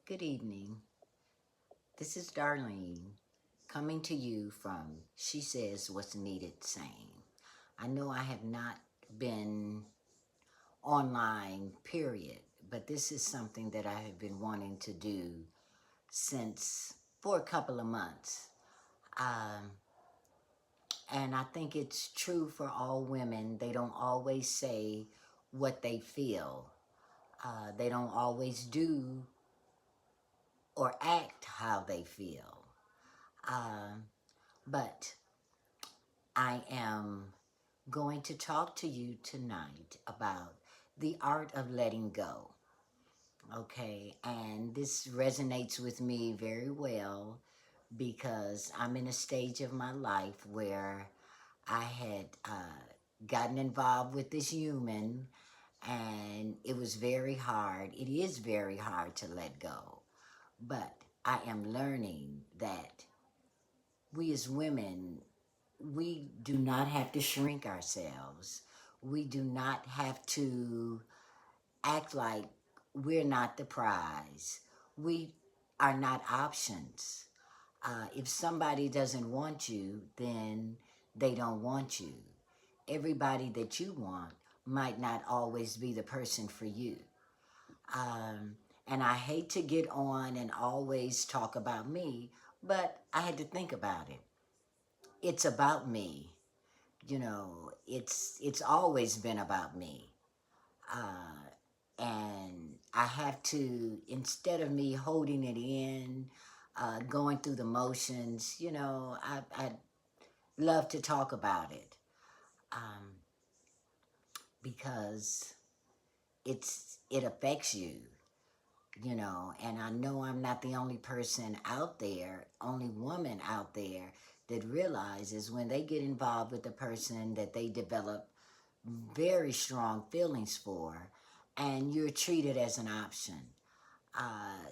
Good evening. This is Darlene coming to you from She Says What's Needed Saying. I know I have not been online, period, but this is something that I have been wanting to do since for a couple of months. Um, and I think it's true for all women. They don't always say what they feel. They don't always do or act how they feel. Um, but I am going to talk to you tonight about the art of letting go. Okay, and this resonates with me very well because I'm in a stage of my life where I had gotten involved with this human, and it was very hard. It is very hard to let go. But I am learning that we as women, we do not have to shrink ourselves. We do not have to act like we're not the prize. We are not options. If somebody doesn't want you, then they don't want you. Everybody that you want might not always be the person for you. And I hate to get on and always talk about me, but I had to think about it. It's about me. It's always been about me. And I have to, instead of me holding it in, going through the motions, I love to talk about it, um, because it affects you, and I know I'm not the only person out there, only woman out there that realizes when they get involved with a person that they develop very strong feelings for, and you're treated as an option.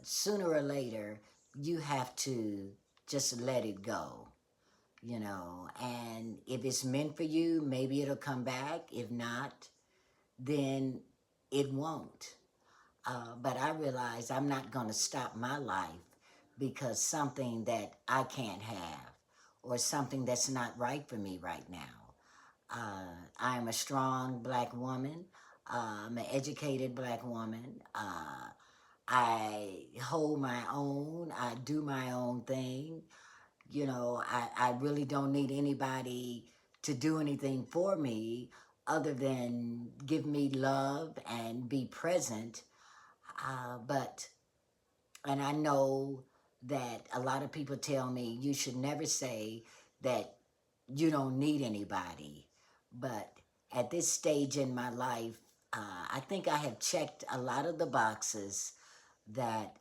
Sooner or later, you have to just let it go, and if it's meant for you, maybe it'll come back. If not, then it won't. But I realize I'm not going to stop my life because something that I can't have or something that's not right for me right now. I am a strong black woman. I'm an educated black woman. I hold my own. I do my own thing. I really don't need anybody to do anything for me other than give me love and be present. But and I know that a lot of people tell me you should never say that you don't need anybody. But at this stage in my life, I think I have checked a lot of the boxes that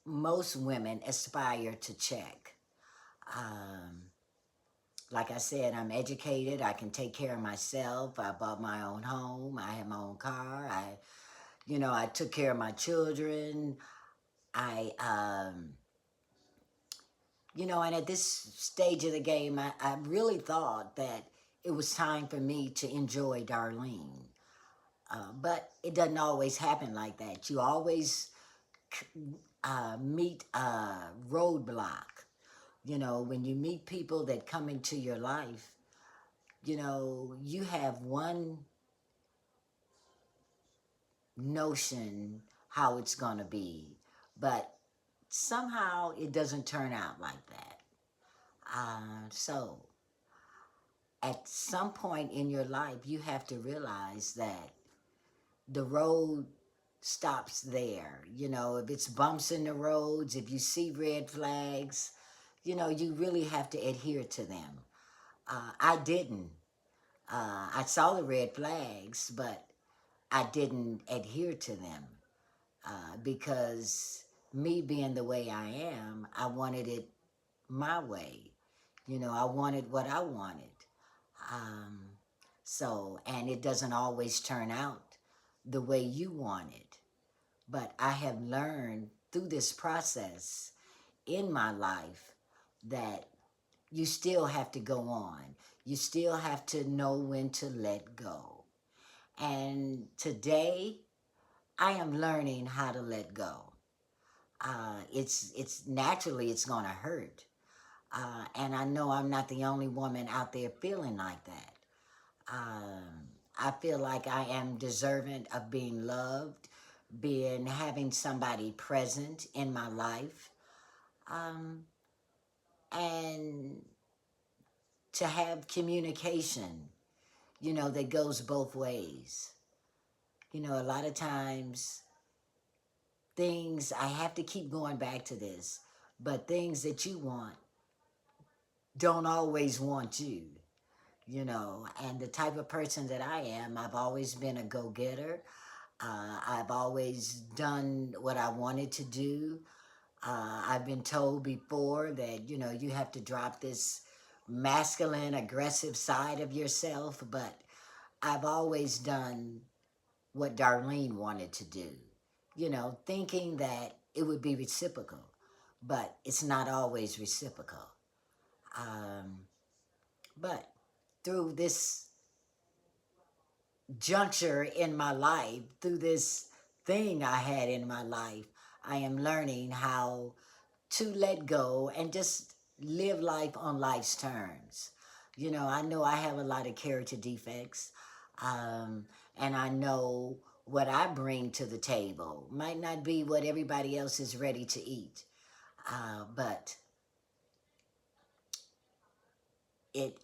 most women aspire to check. Um, like I said, I'm educated. I can take care of myself. I bought my own home. I have my own car. I took care of my children. I, and at this stage of the game, I really thought that it was time for me to enjoy Darlene. But it doesn't always happen like that. You always meet a roadblock. When you meet people that come into your life, you have one notion how it's going to be, but somehow it doesn't turn out like that. So at some point in your life, you have to realize that the road stops there. If it's bumps in the roads, if you see red flags, you really have to adhere to them. I didn't. I saw the red flags, but I didn't adhere to them because me being the way I am, I wanted it my way. I wanted what I wanted. Um, and it doesn't always turn out the way you want it. But I have learned through this process in my life that you still have to go on. You still have to know when to let go. And today, I am learning how to let go. It's naturally it's gonna hurt. And I know I'm not the only woman out there feeling like that. I feel like I am deserving of being loved, being having somebody present in my life, um, and to have communication, that goes both ways. A lot of times things, I have to keep going back to this, but things that you want don't always want you, and the type of person that I am, I've always been a go-getter. I've always done what I wanted to do. I've been told before that, you have to drop this masculine, aggressive side of yourself, but I've always done what Darlene wanted to do, thinking that it would be reciprocal, but it's not always reciprocal. Um, but through this juncture in my life, through this thing I had in my life, I am learning how to let go and just live life on life's terms. I know I have a lot of character defects, and I know what I bring to the table might not be what everybody else is ready to eat. But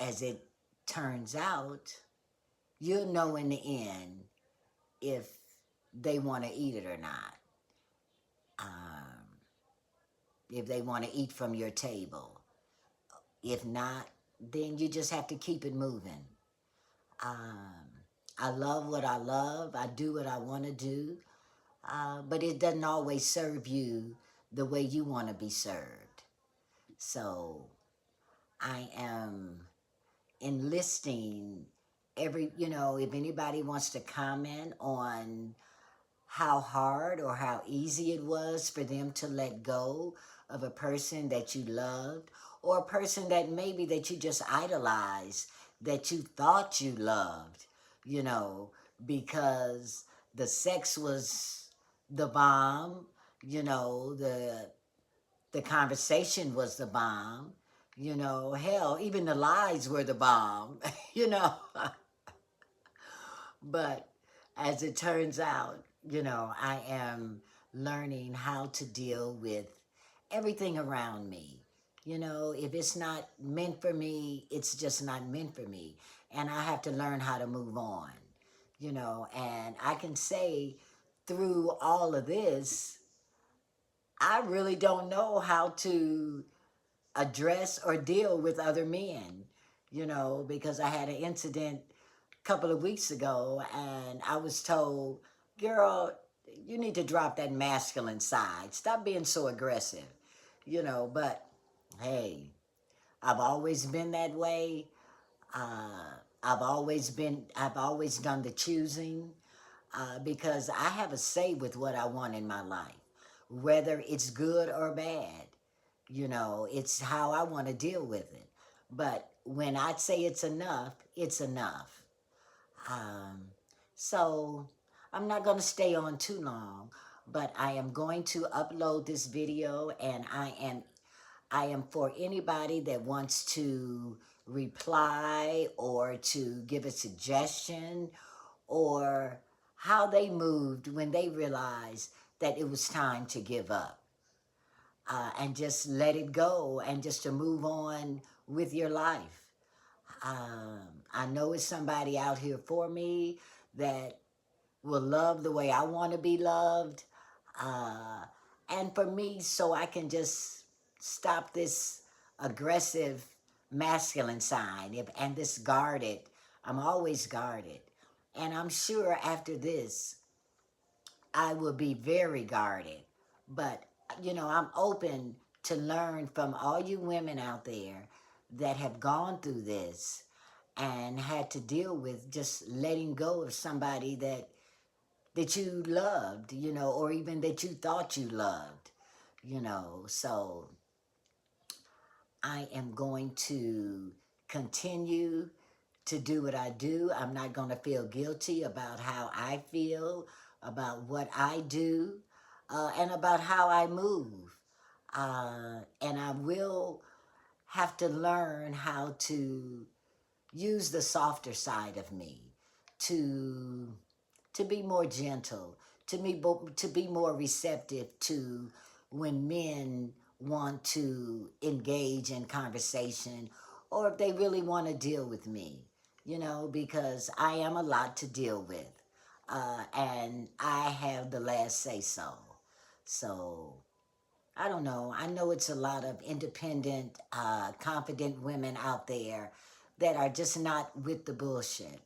as it turns out, you'll know in the end if they want to eat it or not. Um, if they want to eat from your table. If not, then you just have to keep it moving. Um, I love what I love. I do what I want to do. But it doesn't always serve you the way you want to be served. So I am enlisting if anybody wants to comment on how hard or how easy it was for them to let go of a person that you loved, or a person that maybe that you just idolized, that you thought you loved, you know, because the sex was the bomb, the conversation was the bomb, hell, even the lies were the bomb, you know. But as it turns out, I am learning how to deal with everything around me. If it's not meant for me, it's just not meant for me. And I have to learn how to move on, and I can say through all of this, I really don't know how to address or deal with other men, because I had an incident a couple of weeks ago and I was told, girl, you need to drop that masculine side. Stop being so aggressive, but hey, I've always been that way. I've always done the choosing, because I have a say with what I want in my life, whether it's good or bad. It's how I want to deal with it. But when I say it's enough, it's enough. Um, so I'm not going to stay on too long, but I am going to upload this video, and I am for anybody that wants to reply or to give a suggestion, or how they moved when they realized that it was time to give up, and just let it go and just to move on with your life. I know it's somebody out here for me that will love the way I want to be loved. Uh, and for me, so I can just stop this aggressive masculine side, and this guarded. I'm always guarded. And I'm sure after this, I will be very guarded. But, I'm open to learn from all you women out there that have gone through this and had to deal with just letting go of somebody that you loved, or even that you thought you loved, So I am going to continue to do what I do. I'm not going to feel guilty about how I feel, about what I do. and about how I move. And I will have to learn how to use the softer side of me to be more gentle, to be more receptive to when men want to engage in conversation, or if they really want to deal with me, because I am a lot to deal with, and I have the last say so. So I don't know. I know it's a lot of independent, confident women out there that are just not with the bullshit,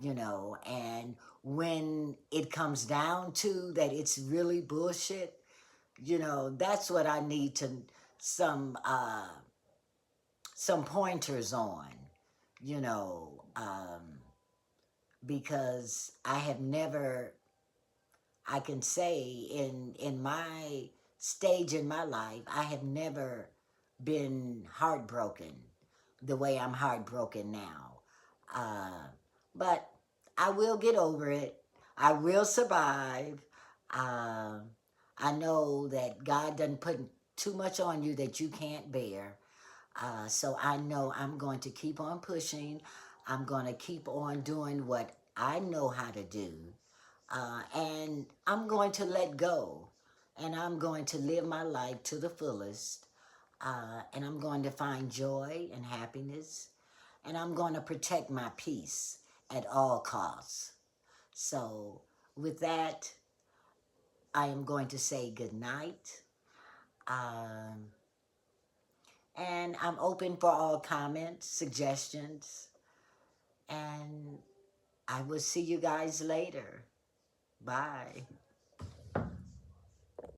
and when it comes down to that it's really bullshit, that's what I need to some uh some pointers on, you know, because I have never, I can say in my stage in my life, I have never been heartbroken the way I'm heartbroken now. Uh, but I will get over it. I will survive. Uh, I know that God doesn't put too much on you that you can't bear. So I know I'm going to keep on pushing. I'm going to keep on doing what I know how to do. And I'm going to let go. And I'm going to live my life to the fullest. And I'm going to find joy and happiness. And I'm going to protect my peace at all costs. So with that, I am going to say good night. Um, and I'm open for all comments, suggestions. And I will see you guys later. Bye.